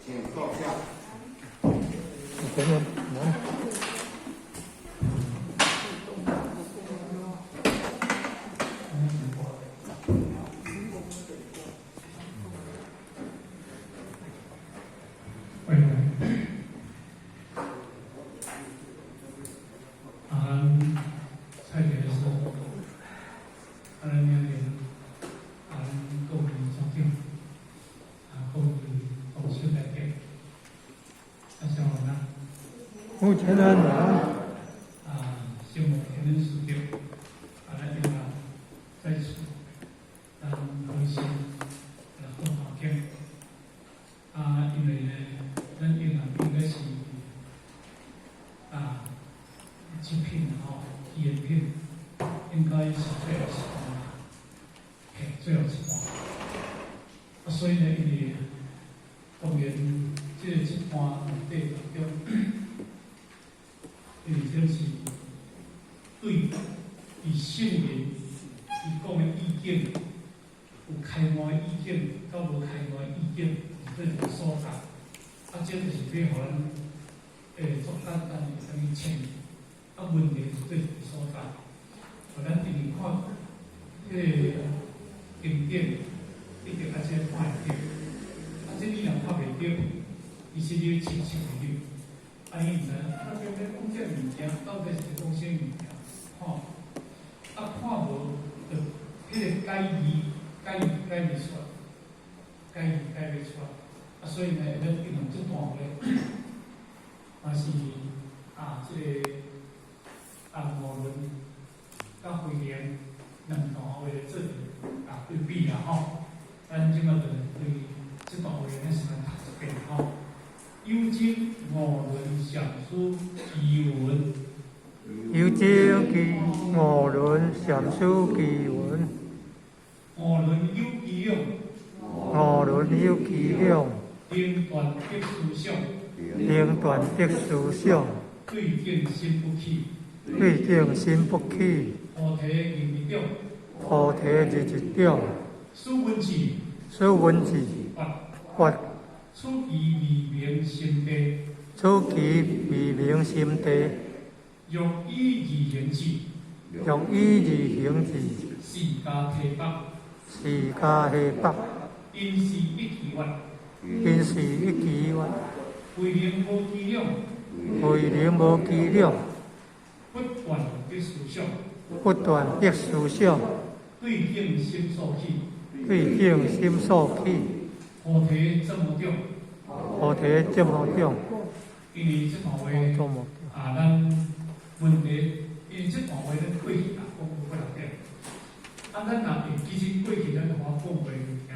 请坐下。等等，来。目前呢，希望天能事业，咱就在此，同时做好见。因为呢，咱应该是极品甜品，应该是最后一段。所以呢，因为当然这一段内底当中。因为这是对伊圣人伊讲的意见，有开满的意见，到无开满的意见，这种所在。这就是要互咱作简单的啥物签，问题是这种所在。互咱定定看，经典一定要先看会着。这你若看袂着，伊是你亲像袂着。伊毋知咱边讲这物件到底是讲啥物件？看无，就迄个解义解袂出来。所以呢，咱运用这段话，嘛是这个无论甲回联两段话的做对比咱即马就对这段话呢是来读一遍有经五伦详书记文，有经五伦详书记文，五伦有其用，五伦有其用，灵断得思想，灵断得思想，对境心不起，对境心不起，菩提入一中，菩提入一中，书文字，书文字，发出其未明心地，出其未明心地，欲以二行之，欲以二行之，四家提北，四家下北，因是一其外，因是一其外，为灵无其量，为灵无其量，不断的思想，不断的思想，对境心所起，对境心所起。菩提这么重，菩提这么重，因为这段话咱问题，因为这段话咱过去讲过了点，咱若其实过去咱就讲过的物件，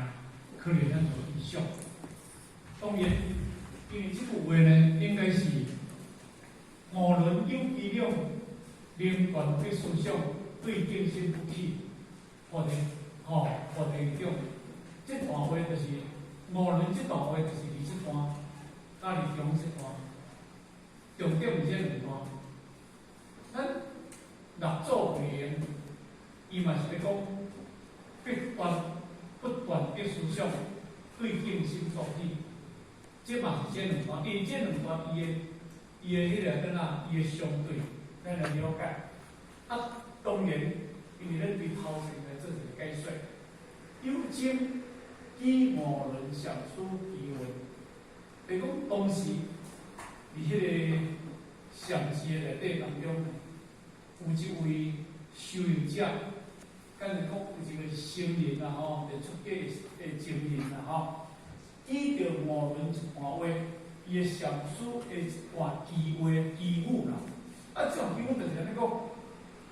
可能咱就以上。当然，因为这句话呢，应该是无论有其量，灵断对思想，对境心不起，菩提中，这段话就是。无论这段话就是二这段，甲二中这段，重点是这两段。咱六祖回言，伊嘛是咧讲，不断的思想，对境心所起。这嘛是这两段，因为这两段伊的迄个伊的相对，咱来了解。当然，因为咱对头前来做一个解说，有经。以五伦详书记文，就是讲当时伫迄个详字的内底当中，有一位修行者，敢是讲有一个僧人会出家的僧人依着五伦一段话，伊的详书的一段奇话奇语这种奇语就是安尼讲，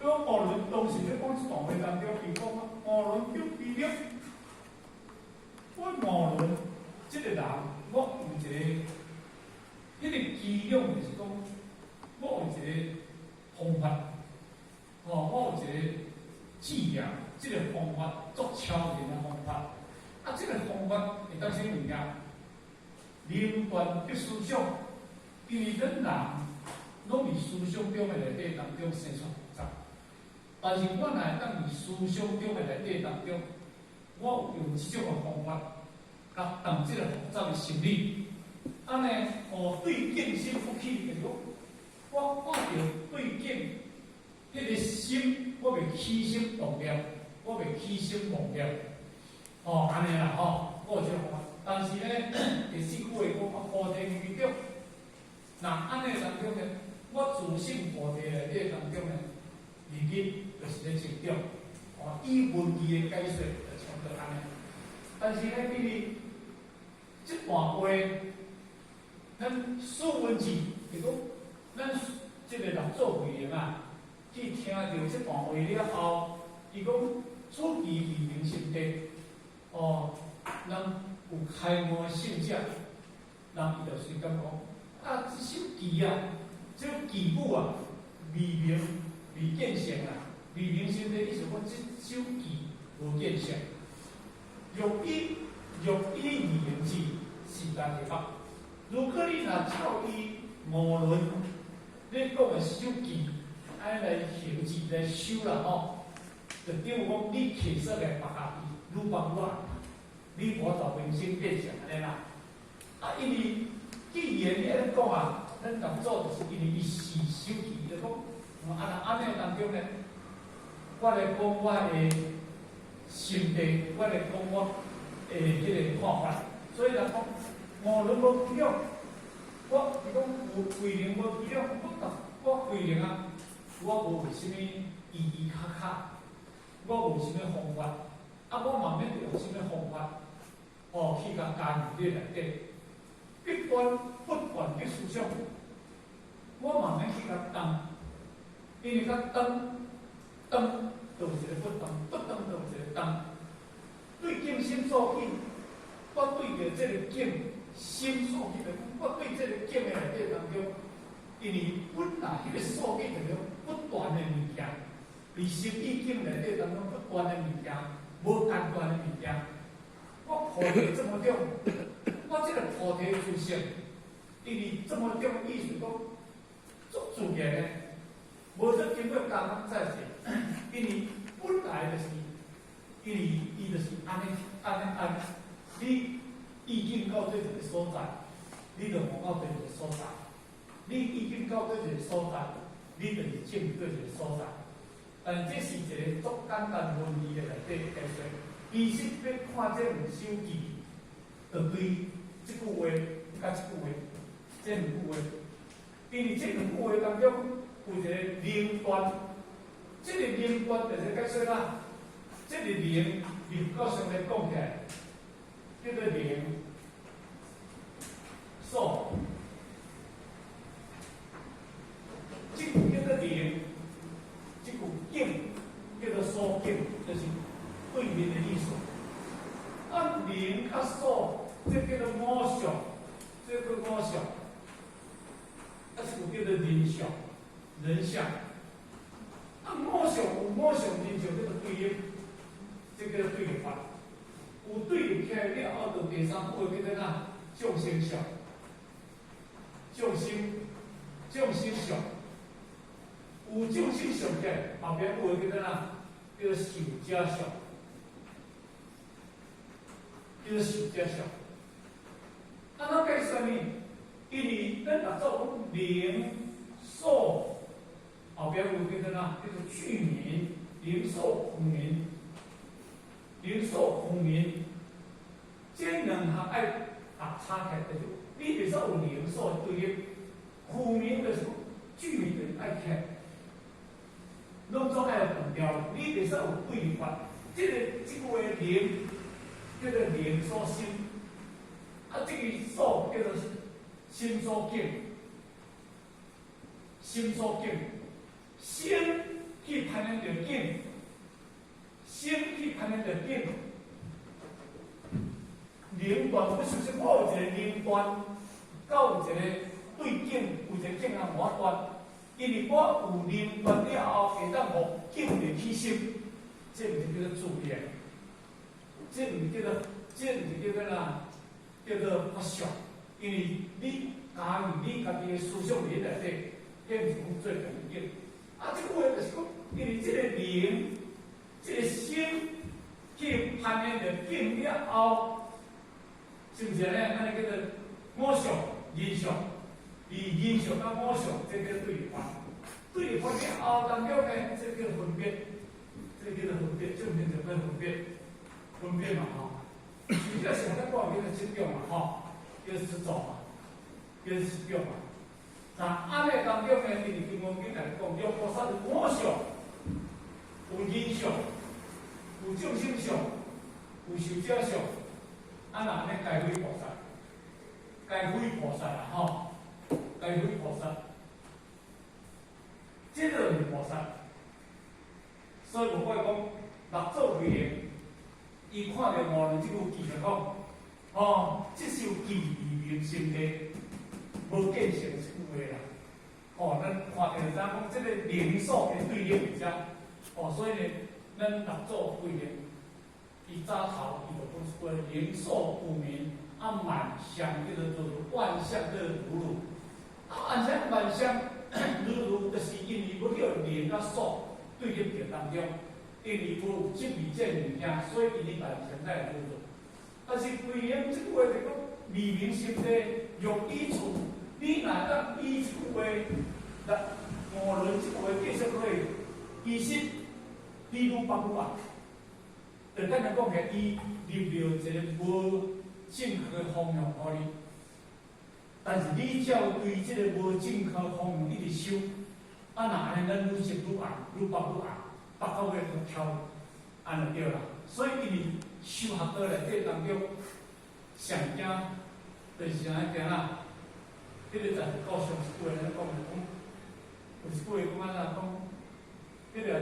五伦当时咧讲这段话当中，伊讲五伦有其量。我无论这个人，我有一个，迄个伎俩就是讲，我有一个方法，我有一个伎俩，这个方法做超人的方法。这个方法会当啥物件？灵断的思想，因为咱人拢伫思想中的内底当中生出复杂，但是我若会当伫思想中的内底当中。我用这种的方法，甲当这个复杂的心理，安尼对境心不起，就是讲我看到对境，迄个心我袂起心动念，我袂起心动念，安尼啦我有这个方法。但是咧，第四句话我菩提语中，那安尼当中咧，我自性菩提内底当中咧，字句就是咧成长，以文字的解说就差不多安尼。但是咧，比如这段话，咱数文字，就讲咱这个人做会员啊，去听到这段话了后，伊讲出奇语明心地，咱有开悟性者，人伊就随感讲，这首词啊，这句母啊，未明未见性啊，未明心地意思讲，这首词无见性，若以语言字是难解法。如果你若照伊无论你讲的首词，安来行字来修啦就等于讲你其实来白下伊，愈放愈暗。你无就明心变成安尼啦。因为既然你安尼讲啊，咱当做就是因为伊是首词，就讲安尼当中咧，我来讲我的心地，我来讲我的迄个看法。所以来讲，无论无起量，我是讲有规定无起量，我规定啊，我无为什么意卡，我无什么方法，我嘛免用什么方法。去甲加入你内底，必观不管的思想，我嘛免去甲当，因为甲当就有一个不当就有一个当。对境心所起，我对着这个境心所起的，我对这个境的内底当中，因为本来迄个所起就是不断的物件，而心意境内底当中不断的物件，无间断的物件。我菩提这么重，我这个菩提出现，因为这么重意思讲，足自然的，无得经过加工再写，因为本来就是，因为伊就是安尼，你意境到对一个所在，你就望到对一个所在；你意境到对一个所在，你就是证对一个所在。但这是一个足简单文字的内底解说。其实要看这两首字，就对这句话甲这句话，这两句话，因为这两句话当中有一个连贯，这个连贯就是解说啦。这个连民国上来讲起来，叫做连所，这句叫做连，这句境叫做所境，就是。对面的意思，连甲所，这叫做我相，这叫我相，这个叫做人相，人相。我相有我相，人相叫做对应，这叫做对应法。有对应起来了后，就第三步叫做哪？众生相，众生相，有众生相起来，后边有叫做哪？叫做受者相。叫做受者相，怎解说呢？因为咱若做讲灵所，后边有叫做哪？叫做去名，灵所空名，灵所空名，这两项爱合差起来就是，你袂使有灵所对应，空名就是去名就是爱起来，拢总爱有分掉，你袂使有对法。这句话灵。叫做灵所心，这个所叫做心所境，心所境，心去攀缘着境，心去攀缘着境，灵断不是说我有一个灵断，到有一个对境，有一个境啊无断，因为我有灵断了后，会当互境的起心，这就叫做自然。这唔叫做，这唔是叫做哪？叫做法相，因为你加入你家己的思想里内底，变成最重要。这个话就是讲，因为这个灵，这个心去攀缘着境了后，是不是呢？安尼叫做我相。人相，而人相甲我相，这叫对立法。对立法嘅后当中呢，这叫分别，这叫做分别，正面就叫分别，分别嘛吼。而且现在讲叫做执着嘛吼，叫执着嘛，叫执着嘛。那安尼当中呢，因为经文经来讲，有菩萨有我相，有人相，有众生相，有寿者相。啊，那安尼该非菩萨，该非菩萨啦吼，该非菩萨，这个就是菩萨。所以无怪讲六祖慧能，伊看到五伦即句记就讲，哦，即首记义明心地，无见成即句话啦。哦，咱看到就知讲，即个灵所嘅对立比较，哦，所以呢，咱六祖慧能。伊早头伊就讲说灵所不明，啊万象叫做万象叫做如如，啊万象如如，就是因为要叫灵甲所对立着当中，因为无即味这物件，所以伊万象在如如。但是慧能即句话就讲利民心地，用依处，你若当依即句话，无论即句话继续可以，其实你愈放愈啊。就简单讲起，伊入了一个无正确的方向互你，但是你只要对即个无正确的方向一直修，啊，那安尼咱愈修愈暗，愈拔愈暗，拔到尾就跳，安就对啦。所以因为修学道内底当中，上惊就是安尼行啦。迄个在高上一句话咧讲，有一句话讲安怎讲？迄个叫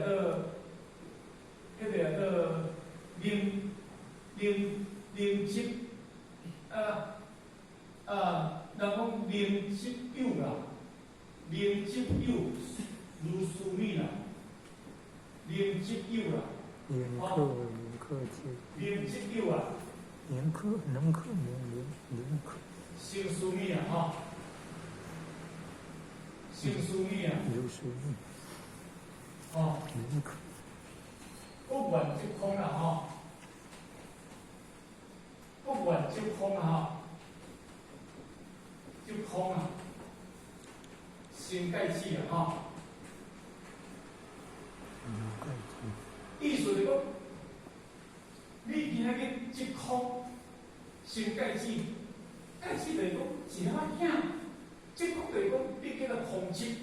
做灵执人讲灵执有啦，灵执有如须弥啦，灵执有啦，灵克之，灵执有啊，灵克能克灵克，生须弥啊吼，生须弥啊，有须弥，吼，灵克。不管即空啦吼，不管即空啦吼，即空啊，先盖起啊吼。意思就讲，你今仔日即空先盖起，盖起就是讲一仔囝，即空就是讲你叫做空气。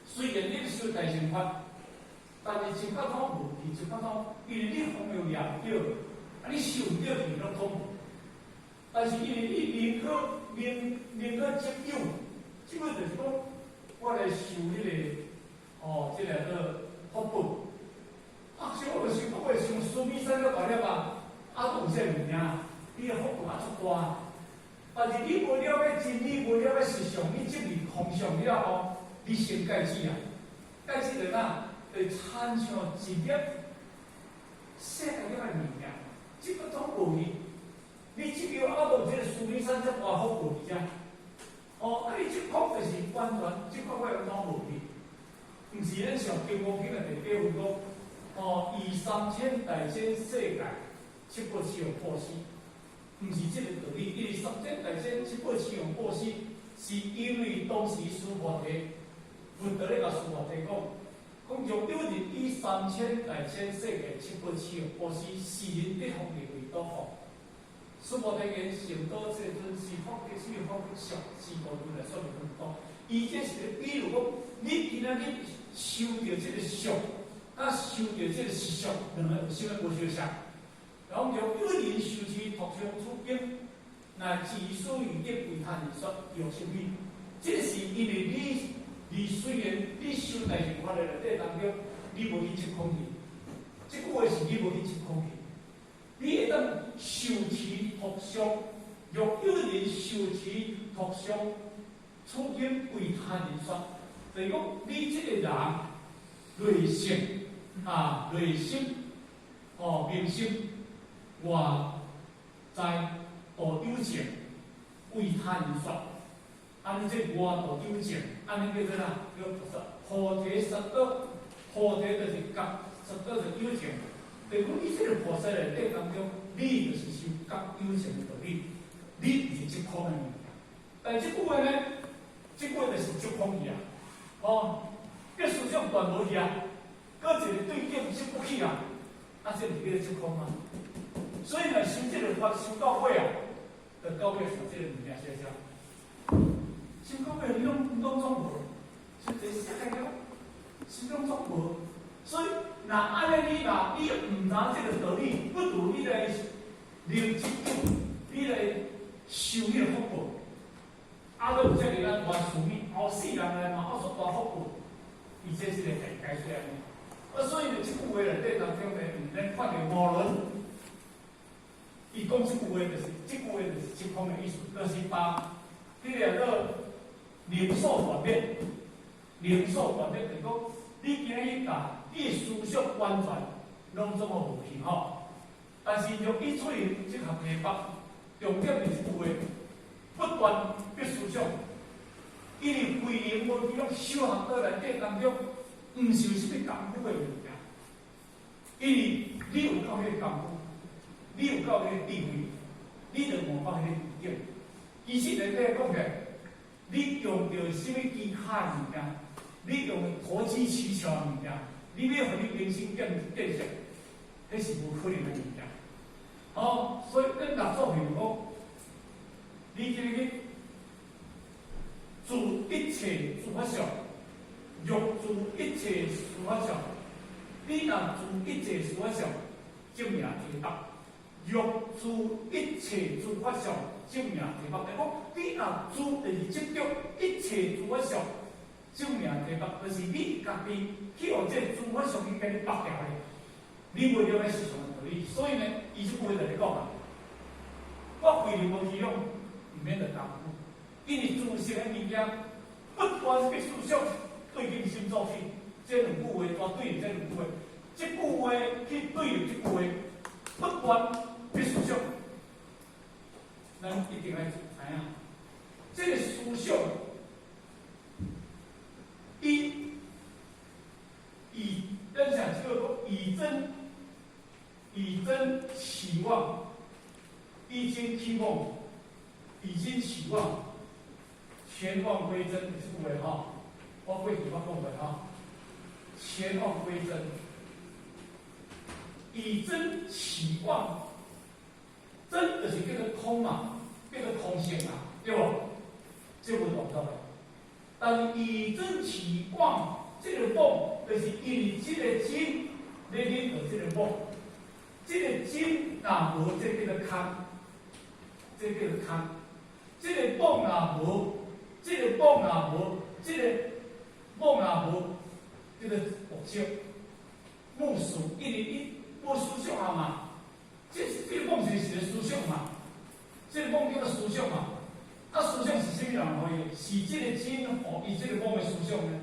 虽然你修大乘法。但是真较通无去，真较通，因为你方向抓唔到，啊你受唔到去拢通。但是因为你宁可接有，即个就是讲，我来受迄个即个福报。啊，像我就是我像苏米山个大粒啊，有这物件，你个福报足大。但是你无了解真理，无了解实相，你即个方向了后，你先戒止啊，戒止就哪？会产生一粒世界了的物件，即个总无去。你即个无即个苏米山这大福报去遮，你即福就是完全即个我拢拢无去。毋是咱上经文经的第几分讲，以3000大千世界七宝七用布施，毋是即个道理。因为3000大千七宝七用布施，是因为当时苏菩提，佛陀咧甲苏菩提讲。讲若有人以3000大千世界七宝七用布施，是人得福利为多福。苏菩提言：成道世尊是福德，是福德上，是无如来说明很多。伊这是比如讲，你今仔日修着这个相，甲修着这个实相，两个有啥物无相像？然后若有人修持读诵出经，乃自所语的为他人说有什么？这是因为你虽然你修大乘法的内底当中，你无去执空去，即句话是你无去执空去。你会当受持读诵，若有人受持读诵出经为他人说，就是讲你这个人内心明心，我在度有情为他人说。安尼这外道有情，安尼叫做哪？叫菩提萨埵，菩提就是觉，萨埵就是有情。就是讲你这个菩萨内底当中，你就是修觉有情的道理，你就是即空的物件。但即句话呢，即句话就是足空去啊，哦，个思想断无去啊，搁一个对境心不起啊，啊，这是叫做足空啊。所以呢，修这个法修到尾啊，就到尾上这个物件写啥？修到尾你拢总无，就这世界了，修拢总无。所以，那安尼你若你唔知这个道理，不如你来念经久，你来修迄个福报。啊，都有这个咱大寿命，后世人来嘛，学大福报，伊这是个解说安尼。啊，所以呢，即句话内底当中呢，咱看到无论，伊讲即句话就是，即句话就是即空的意思，就是把迄个灵所断灭，灵所断灭就是讲，你今日甲你的思想完全拢总无去吼。但是用伊出现即项题目，重点就是即句话。不断去思想，因为规年无几种修行道内底当中，毋是有啥物功夫的物件。因为你有够迄个功夫，你有够迄个智慧，你就无法迄个理解。其实内底讲起，你用着啥物其他的物件，你用投机取巧的物件，你要互你人生建设，迄是无可能的物件。好，所以咱若做譬如讲。你今日自一切诸法相，欲自一切诸法相。你若自一切诸法相，证明提拔；欲自一切诸法相，证明提拔。但讲你若自就是执着一切诸法相，证明提拔，就是你家己去互这诸法相去甲你拔掉咧。你袂了解市场的道理，所以呢，伊就会来讲啊，我规日无去用。唔免着功夫，因为自身的物件不断去思想，对境心作去，这两句话绝对这两句话，这句话去对着这句话，不断去思想，咱一定要知影，这个思想，咱想叫做以真期望，以真期望。以真期望，前望归真，是不为哈？我过去我讲过哈，前望归真，以真期望，真就是叫做空嘛，叫做空性嘛，对不？这有懂到的。但是以真期望，这个梦就是因为这个真来领导这个梦，这个真若无，这叫做空，这叫做空。这个梦也无，这个梦也无，这个梦也无，这个目标、目数，因为伊无思想啊嘛，这个梦就是个思想嘛，这个梦叫做思想嘛，啊，思想是啥物人可以？是这个真互伊这个梦的思想呢？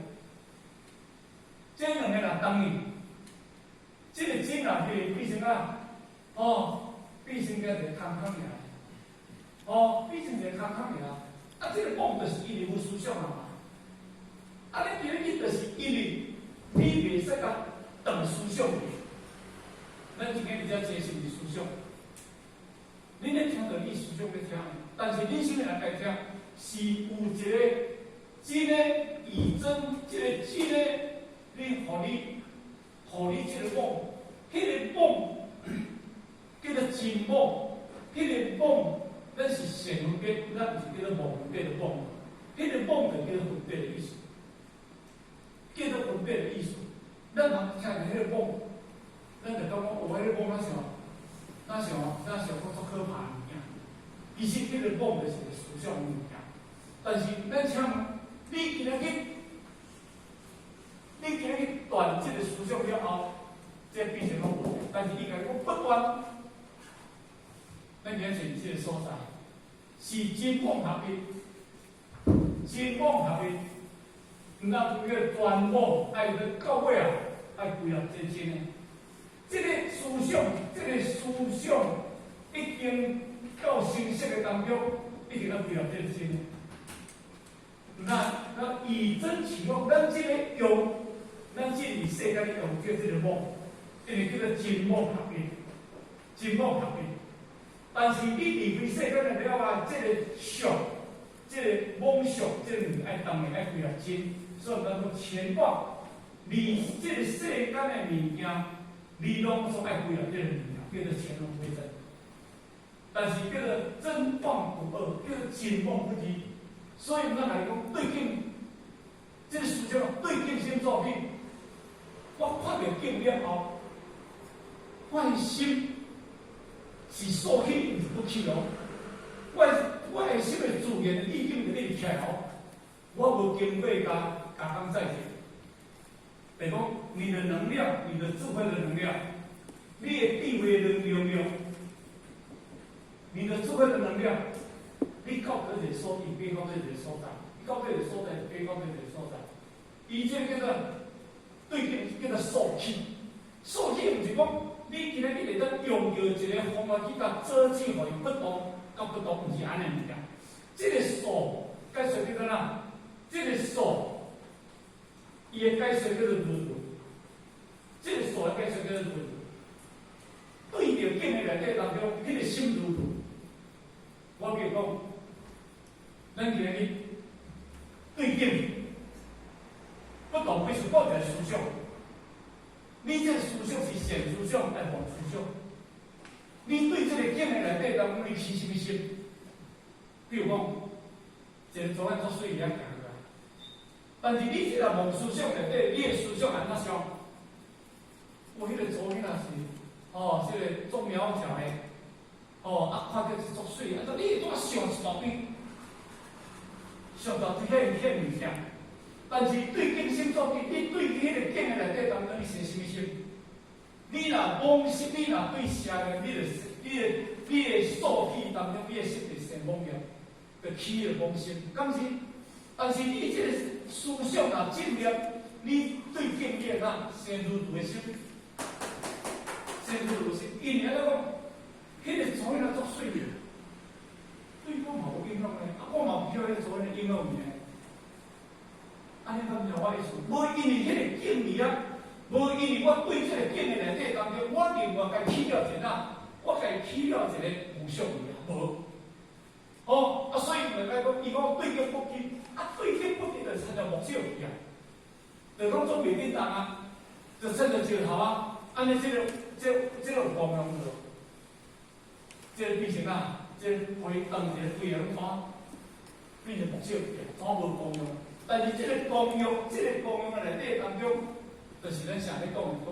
这两个人当然，这个真啊，变成啊，变成个一个空尔。变成一个空尔，啊，这个梦就是因为无思想啊嘛。啊，你今日就是因为你袂使甲当思想去，咱今日比较接受是思想。恁咧听到你思想咧听，但是恁心里来听，是有一个真诶以真，这个真诶，你互你这个梦，迄个梦叫做真梦，迄个梦。咱是善分别，咱毋是叫做无分别的梦。迄个梦就叫做分别的意思，叫做分别的意思。咱人听着迄个梦，咱就感觉有迄个梦，咱想讲足可怕物件。其实迄个梦就是个思想物件。但是咱请你今日断这个思想了后，这变成拢无。但是你家讲不断。咱今选这个所在，是真妄合一，真妄合一，毋当规个全部爱到尾啊，爱归纳真真诶。这个思想，已经到形式的当中，一定要归纳真真诶。那以真期望，咱这个用，咱这个世界的用叫这个妄，这个叫做真妄合一，真妄合一。但是你离开世间的了啊，这个相，这个妄想，这个物爱当然爱几啊斤，所以讲钱广，你这个世间的物件，你拢总爱几啊这个物件，叫做钱龙归真。但是叫做真妄不二，叫做真妄不离。所以咱来讲对境，这个思想对境性作品，我看到境了后，我的心是所起，毋是不起哦。我的心的自然意境就立起来哦。我无经过加工再见。比如讲，你的能量，你的智慧的能量，你的智慧的能量，你的智慧的能量，你到嗰个所在，变到嗰个所在，你到嗰个所在，变到嗰个所在，伊这叫做对境，叫做受气。受气毋是讲你今日你会当用着一个方法去甲遮止，互伊不动，甲不动，毋是安尼物件。这个受解释叫做哪？这个受，伊的解释叫做如如。这个受的解释叫做如如。对着境的内底当中，迄个心如如。我比如讲，咱今日对境不动，必须抱一个思想。你这个思想是善思想，还是恶思想？你对这个境的内底当中，你起什么心？比如讲，一个做咱做水一样行过来，但是你这个妄思想内底，你的思想安怎想？我迄个做迄若是，这个做苗条的，看到是做水，你会怎想一大堆，想到迄物件。但是对境心作品，你对迄个境的内底当中，你生什么心？你若妄心，你若对邪个，你的素体当中，你的心是生妄念，就起了妄心，敢是？但是你这个思想若进入，你对境你会哪生如如的心？生如如心，因为咱讲，迄个做迄个作水的，对我嘛有影响嘞，我嘛不晓得做迄个影响面。安尼敢知我意思？无因为迄个境里啊，无因为我对这个境的内底当中，我另外家起了一个我家起了一个无相义啊，无。所以人家讲，伊讲对境不离，对境不离就参照无相义啊，就讲做袂叮当啊，就参照石头啊，安尼这个有光用无？这个变成这个灰当一个灰人看，变成无相义啊，怎无光用？但是这个功用，的内底当中，就是咱常咧讲的讲，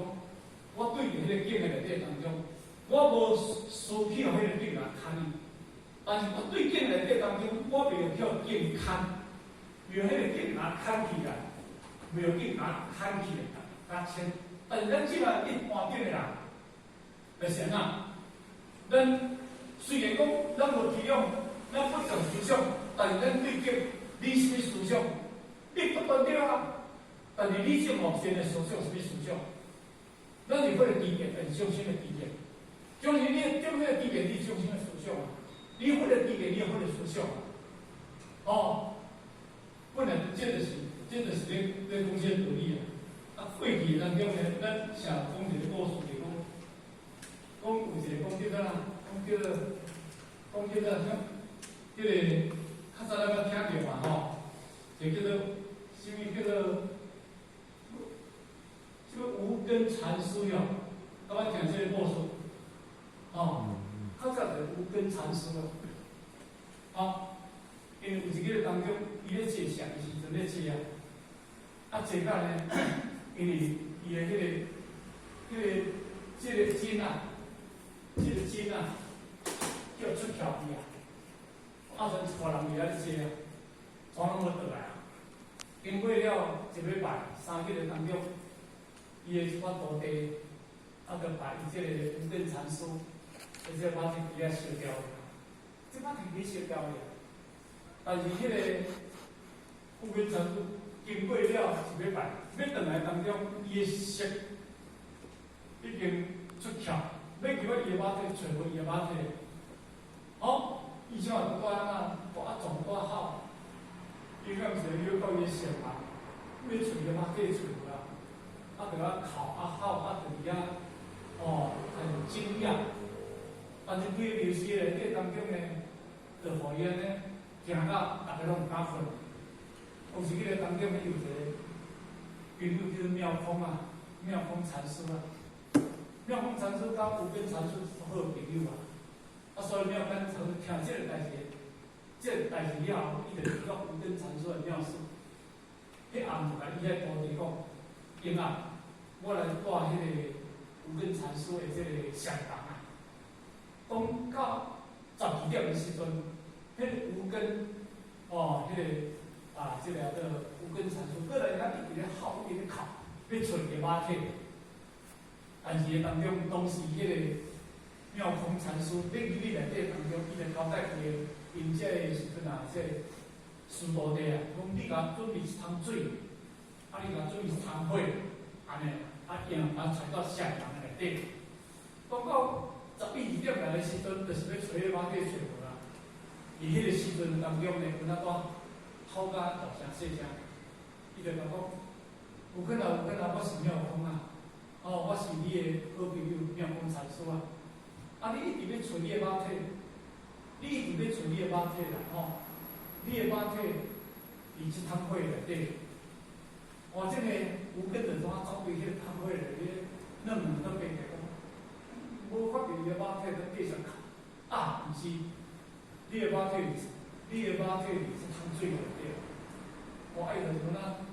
我对着迄个境的内底当中，我无输去互迄个境来牵伊，但是我对境内底当中，我袂叫境牵，袂迄个境拿牵起来，袂有境拿牵起来，甲牵。但是咱即摆一般顶的人，就是安怎？咱虽然讲咱无体用，咱不讲思想，但是咱对境，你什么思想？你不断对啊，但是你这目前的思想是咩思想？咱是为了低点，很中心的低点。就是你对不对？低点你中心的思想啊，你为了低点，你也为了思想啊。本来这就是咧讲些道理啊。过去当中呢，咱常讲一个故事，就讲有一个讲叫做叫做这个较早咱捌听着嘛就叫做。什么叫做无根禅师呀？我讲这个故事，较早就无根禅师因为有一个当中，伊咧坐禅的时阵咧坐坐到呢，因为伊的这个筋叫出窍去啊，成一个人伫遐咧坐怎拢无倒来啊？经过了一礼拜、3个月当中，伊的一款徒弟，就把伊这个无根禅师，这把天底下烧掉了，这把天底烧掉了。但是迄个无根禅师经过了一礼拜，要转来当中，伊的色已经出窍，要叫伊的马体找回伊的马体。以前也拄安撞拄好。伊讲是要到伊上嘛，要找个马底找啦，就口好，就伫遐很惊讶。但是规个游戏内底当中呢，就互伊安尼惊到大家拢唔敢困。有时迄个当中有一个朋友叫做妙空啊，妙空禅师啊，妙空禅师甲无根禅师是好朋友啊。所以妙根禅师听这个代志，这个代志了后，伊就去到无根禅师的庙寺。迄暗就甲伊迄徒弟讲，英啊，我来带迄个无根禅师的这个上堂啊。讲到12点的时阵，迄个无根迄个这个无根禅师，过来他一直咧哭，一直咧哭，要找个马体。但是当中，当时迄个妙空禅师在语里内底当中，伊就交代伊因这个时阵啊，这师徒弟啊，讲你甲准备一桶水，你甲准备一桶火，安尼，用揣到上堂内底。讲到11、2点来的时阵，就是要找个马体找无啦。伫迄个时阵当中呢，有那段吵甲大声细声，伊就甲讲：有可能，我是妙空啊，我是你的好朋友妙空禅师啊。你一直要找你的马体，你一直要找你的马体啦，你的马体伫即桶火内底。这个有根就怎走对迄个桶火内底，弄两个白个讲，无发觉伊的马体在地上哭，毋是，你的马体伫即桶水内底。伊就怎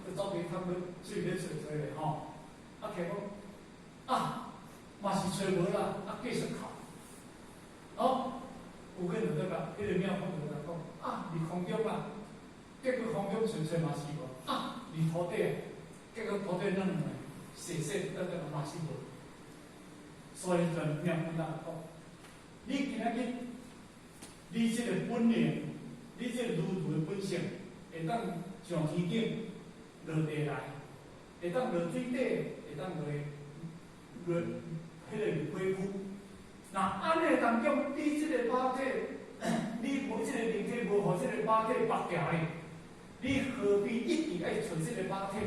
就走对桶水咧找咧摕讲，嘛是找无啦，继续哭。有个人在甲，迄个妙空就甲讲，离空中啊，结果空中找嘛是无，离土地啊，结果土地弄来，细嘛是无。所以就妙空讲，你今仔日，你这个本领，你这个儒的本性，会当上天顶落地来，会当落水底，会当落迄个恢复。安尼当中，你即个马体，你无即个灵体，无互即个马体绑掉咧，你何必一直爱找即个马体？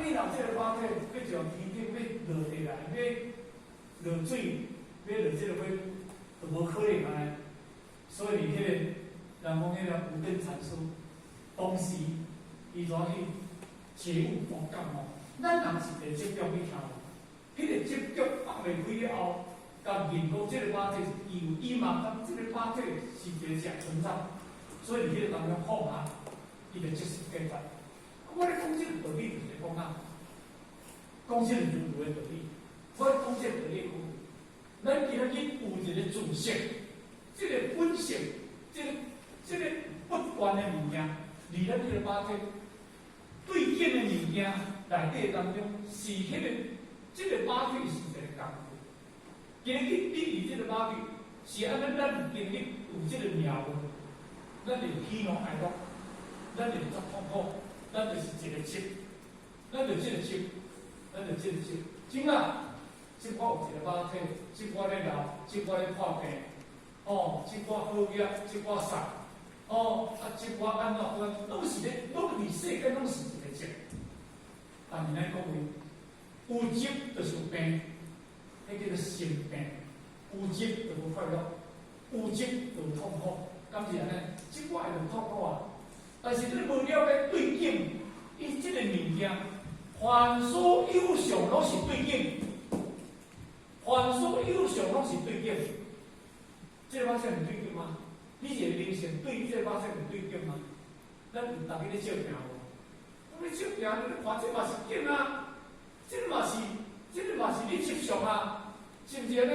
你若即个马体要上天顶，要落地来，要落水，要落即个火，就无可能安尼。所以迄个人讲迄个无根禅师，当时伊怎去觉悟佛教咱人是得接触去听，迄个接触放袂开了后。甲认同即个马体是伊嘛当即个马体是一个实存在，所以伫迄个当中放下，伊就即时解决。我咧讲即个道理就是讲讲即个儒的道理。我咧讲即个道理咱今仔日有一个自性，即个本性，即个不管的物件，离咱即个马体对境的物件内底当中，是迄个即个马体是一个工具。今日你伫即个马体，是安尼，咱今日有即个命运，咱就喜怒哀乐，咱就作痛苦，咱就是一个执，咱就即个执，怎啊？即我有一个马体，即我咧闹，即我咧破病，即我好业，即我杀，即我安怎，拢是咧，拢伫世间拢是一个执。但是咱讲话，有执就是有病。迄叫做生病，有执就无快乐，有执就有痛苦。敢是安尼？即我会有痛苦啊！但是你无了解对境，伊即个物件，凡所有相拢是对境，凡所有相拢是对境。即个马体毋对境吗？你一个灵性对即个马体毋对境吗？咱有逐日咧照镜无？你照镜，你看即嘛是境啊，即嘛是你执相啊，是毋是安尼？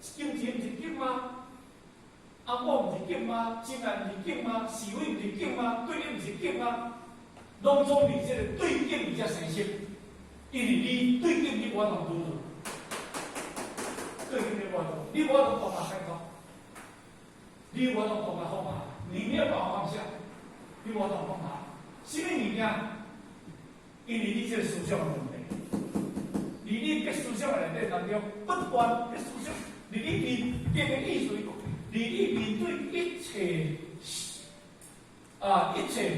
金钱毋是境吗？阿某毋是境吗？真爱毋是境吗？是非毋是境吗？对立毋是境吗？拢总伫即个对境而才生成，因为你对境你无法度做，对境你无法度，你无法度放下开头，你无法度放下放下，你没有办法放下，你无法度放下，什么物件？因为你这个思想的问题。伫你嘅思想内底当中，不断嘅思想，伫你面对嘅意思，伫你面对一切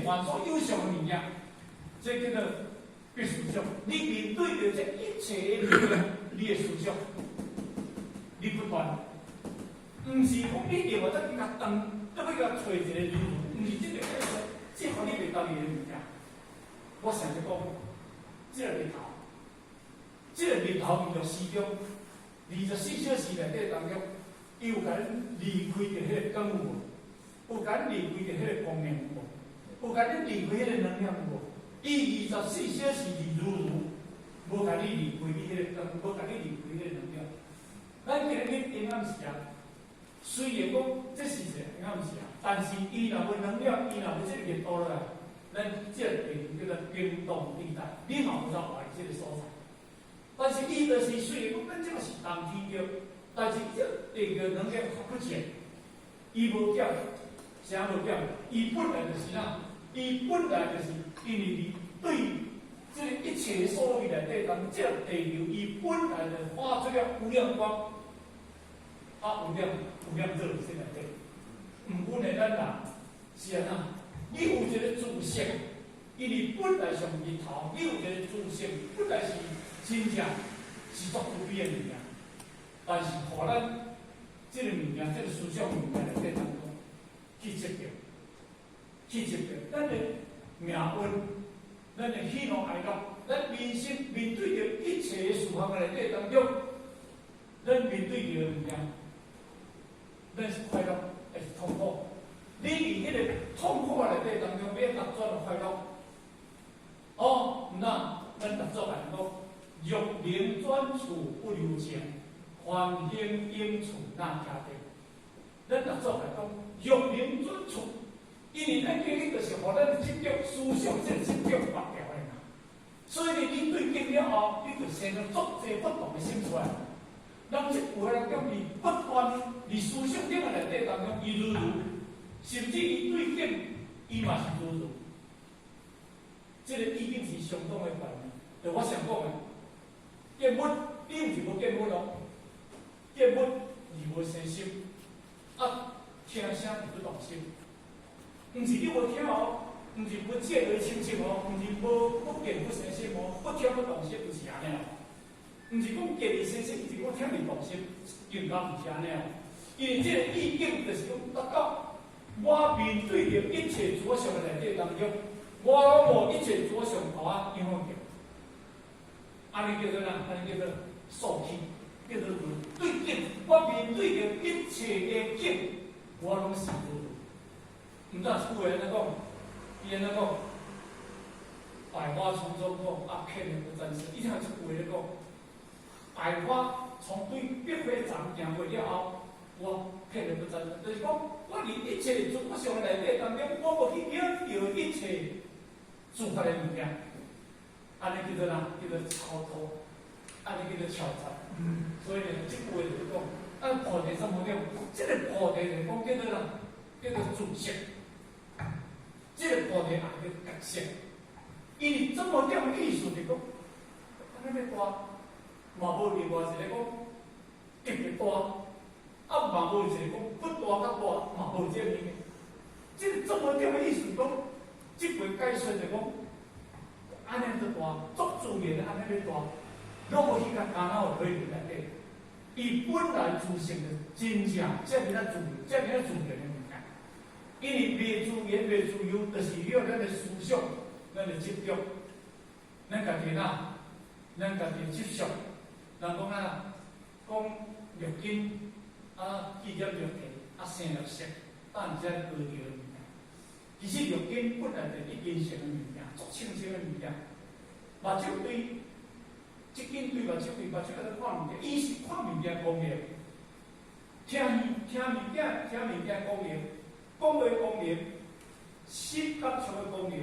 凡所有相嘅物件，这叫做嘅思想。你面对着这一切嘅物件，你嘅思想，你不断，毋是讲你另外再去甲当，再去甲找一个理由，毋毋是即个解说，即互你袂当意的物件。我上次讲，即个日头，即个日头伊着时钟24小时内底当中，伊有甲咱离开着迄个光有无？有甲咱离开着迄个光明有无？有甲咱离开迄个能量有无？伊24小时无甲你离开你迄个光，无甲你离开迄个能量。咱今日去阴暗时啊，虽然讲这是一个阴暗时啊，但是伊若无能量，伊若无即个热度落来，咱即个地叫做冰冻地带，你嘛无法活即个所在。但是伊就是虽然讲咱即个是冬天叫，但是即地球能量不减，伊无减，啥无减？伊本来就是哪？伊本来就是因为你对即个一切所有内底当即个地球，伊本来就发出了有亮光。有量热在内底，毋阮的咱人是安怎？你有一个自性，因为本来上日头，你有一个自性，本来是真正是足有必的物件，但是互咱即个物件，即个思想物件内底当中去执着，咱的命运，咱的喜怒哀乐，咱人生面对着一切事项内底当中，咱面对着物件。咱是快乐还是痛苦？你伫迄个痛苦内底当中，要达转快乐。毋那咱达做来讲，欲灵转处不留情，欢欣应处那家庭。咱达做来讲，欲灵转处，因为咱今日就是互咱的执着思想，即个执着拔掉的嘛。所以你对境了后，你就生出足侪不同的心出来。人即有诶人讲，伊不断伫思想顶诶内底当中，伊如，甚至伊对境，伊嘛是如。即个已经是相当诶悬了。就我常讲诶，见物你毋是无见物咯，见物而无生心，听声而不动心。毋是你无听哦，毋是不见而清净哦，毋是不见不生心哦，不听不动心，就是安尼哦。毋是讲见而生心，是讲听而动心，应该毋是安尼哦。因为即个意境就是讲，达到我面对着一切主相的内底当中，我无一切主相互我影响着，安尼叫做哪？安尼叫做受气，叫做对境。我面对着一切的境，我拢是如。毋但是有人在讲，伊安尼讲，百花丛中过，片叶不沾身。伊听出有人讲。百花从对百花丛行过了后，我片叶不沾身，就是讲我伫一切诸法上内底当中，我无去仰着一切诸法的物件，安尼叫做哪？叫做超脱，安尼叫做超脱。所以呢，即句话就是讲，菩提心无了，即个菩提就是讲叫做哪？叫做自性。即个菩提也叫觉性，因为这么点意思就讲，安尼要大。嘛无另外一个讲特别大，嘛无一个讲不大较大，嘛无这个物件。即个这么点的意思讲，即句解说就讲，安尼就大，足自然安尼要大，拢无去甲干脑可以内底。伊本来自性的真正遮尔啊自然的物件，因为袂自然袂自由，就是了咱的思想，咱的执着，咱家己咱家己执着。人讲啊，讲肉筋去染肉皮，生肉色，等才高调的物件。其实肉筋本来就是阴性的物件，足清净的物件。目睭对，即根对目睭在看物件，伊是看物件功能。听物件功能，讲话功能，视觉上的功能，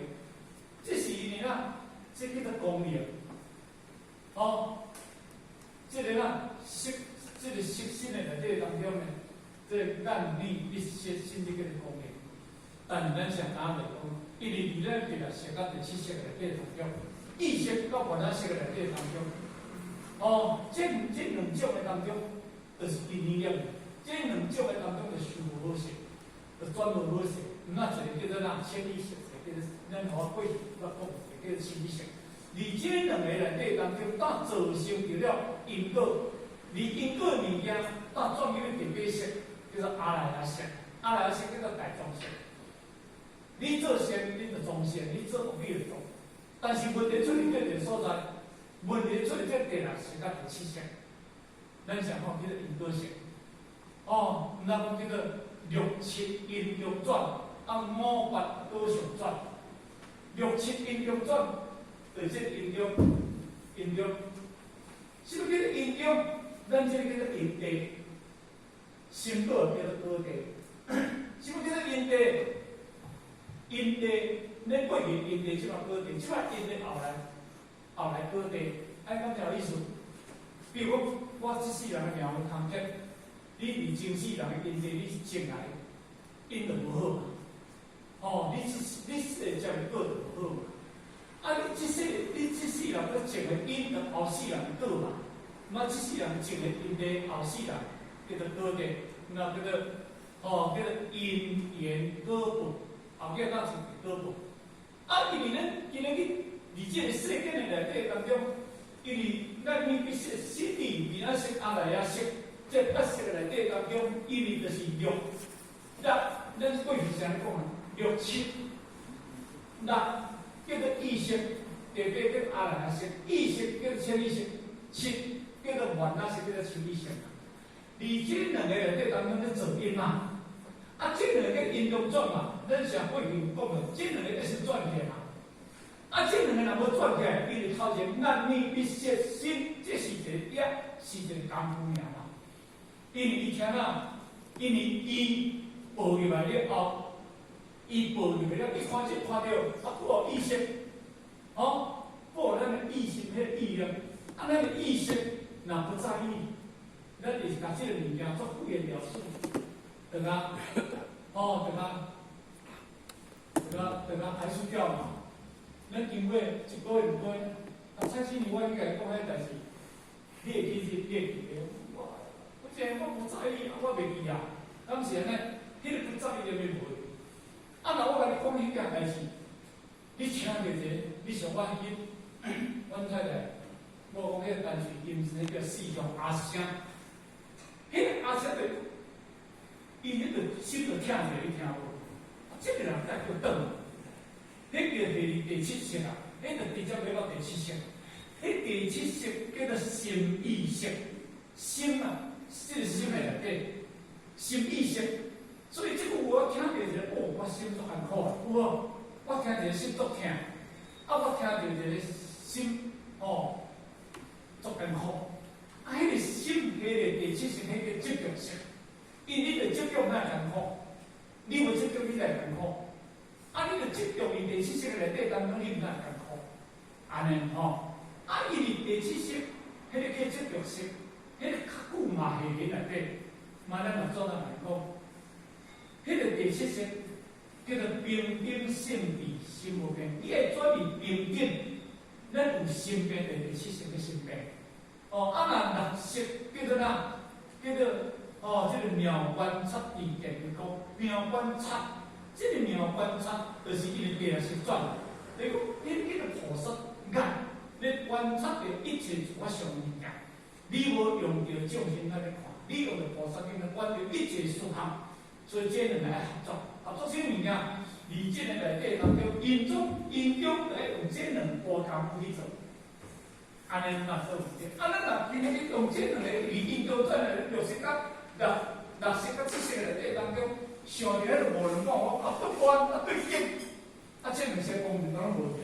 这是因为这叫做功能。即个即个色心的内底当中呢，即个眼耳鼻舌身体叫做功能。但是咱上啱来讲，因为咱对个色甲第七色内底当中，意识甲原来色内底当中，这两种的当中，就是因念，这两种的当中就是无好色，就转无好色。那一个叫做潜意识，一个叫做咱互过去我讲，叫做潜意识。而这两个内底当中，当造成着了因果，而因果物件当转入第八色，叫做阿赖耶识，阿赖耶识叫做大众色。你做善，你就从善；你做恶，你就做。但是问题出现在一个所在，问题出现在第六识甲第七识。咱常讲叫做因果识。哦，毋通讲叫做六七因六转，五八果相转。六七因六转，就是因中，因中。什么叫做因中？咱这个叫做因地，心果叫做果地。什么叫做因地？因地，咱过去因地即摆果地，即摆因地后来果地，爱讲条意思。比如我即世人的命有空劫，你伫前世人的因地你是种来，因就无好嘛。哦，你世才会果就无好嘛。你即世人要种的因，就后世人的果嘛。即世人种的因地，后世人叫做果地，那叫做因缘果报。后尾咱是果报。因为咱今日伫即个世间的内底当中，因为咱必须心里面啊识阿来啊识，即八识的内底当中，因为就是六。咱过去是安尼讲啊，六七六叫做意识，第八叫阿来啊识，意识叫做潜意识，七叫做原啊识，叫做求意识。而这两个内底当中咧做因嘛。这两个因中转嘛，咱上过去有讲过，这两个一是转起来嘛。这两个若无转起来，伊就头前暗昧密切心，这是一个是一个功夫尔嘛。因为伊听啊，因为伊步入来了后，伊步入来了，一看就看到我意识，我咱的意识迄意念，咱的意识若不在意，咱就是把这个物件做复原描述。等啊，等啊，排除掉嘛。咱经过一个月、2个月，蔡经理，我甲你讲迄代志，你会记得？我真我无在意，我袂记啊。敢是安尼？迄个不在意就袂袂。若我甲你讲迄件代志，你请着者，你上我迄阮太太，我讲迄个单词，伊毋是迄个四种阿声，迄个阿声对。伊迄个心就疼着，你听无？这个人才叫转，迄叫第七识啊，迄就直接要到第七识。迄第七识叫做心意识，心啊，这个心的内底，心意识。所以这句我听着者，我心足艰苦啊，有无？我听着心足痛，我听着一个心足艰苦。迄个心，迄个第七识，迄个执着识。因你着执着，哪艰苦？你袂执着，你才艰苦。你着执着伫第七识内底当中，你毋哪艰苦？安尼因为第七识，迄个叫执着识，迄个较久嘛系喺内底。咱若做咱来讲，迄个第七识叫做平等性地心无变，伊会转为平等。咱有心变的第七识嘅心变。若六识叫做哪？叫做这个妙观察意见讲，妙观察，这个妙观察就是伊的第六识转。你讲，迄个菩萨眼，你观察着一切自我相物件，你无用着众生来看，你用着菩萨眼来观着一切事项，所以这两个爱合作，合作啥物件？而这个内底当中，因中来用这两波功夫去做，安尼嘛做唔对。咱若今日用这两个因中转来六识甲六识甲七识内底当中，想着迄个无人讲我不管对应，这两识功能拢无对。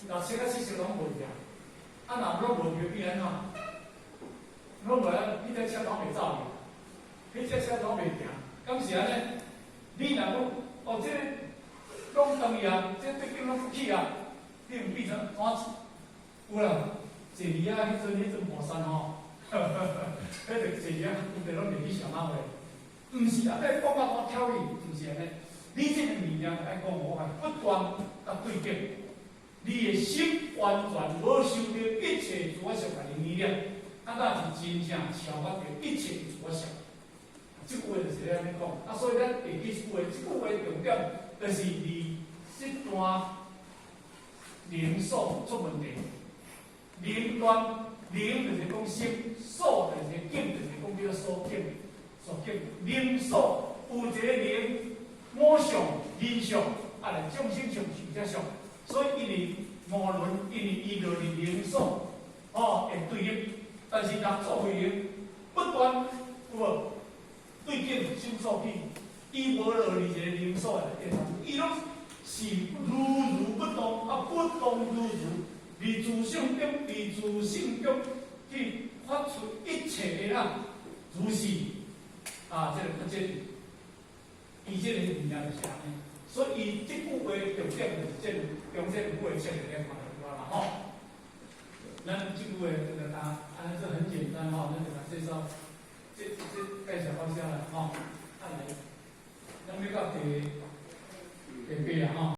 六识甲七识拢无对，若拢无对变安怎？拢无啊！你只车拢袂走去，迄只车拢袂行，敢是安尼？你若讲这拢同意啊，这对应拢不起啊，你用变成怎？有啦，坐椅啊，迄阵爬山迄个坐椅啊，有地拢袂去上哪位？毋是啊，你讲我挑你，就是安尼。你这个物件爱讲我系不断甲对境，你的心完全无受到一切自我想法的力量，那是真正超越着一切自我想。这句话就是安尼讲。所以咱第几句话？这句话重点就是离这段灵数出问题。灵端灵就是讲心，数就是境，就是讲叫所境，所境灵数有一个灵，我上、人上，来众生上是才上。所以因为无论因为伊就是灵所会对立，但是若作为灵不断有无对境心所起，伊无落伫一个灵所的内底，伊拢是如如不动，不动如如，离自性中，离自性中去发出一切的如是这个不真，伊这个物件就是安尼。所以伊即句话重点就是这用这句话切入来看就好啦吼。咱即句话这个这很简单吼，咱就把介绍，介绍到下来吼。来，咱要到第八啊吼。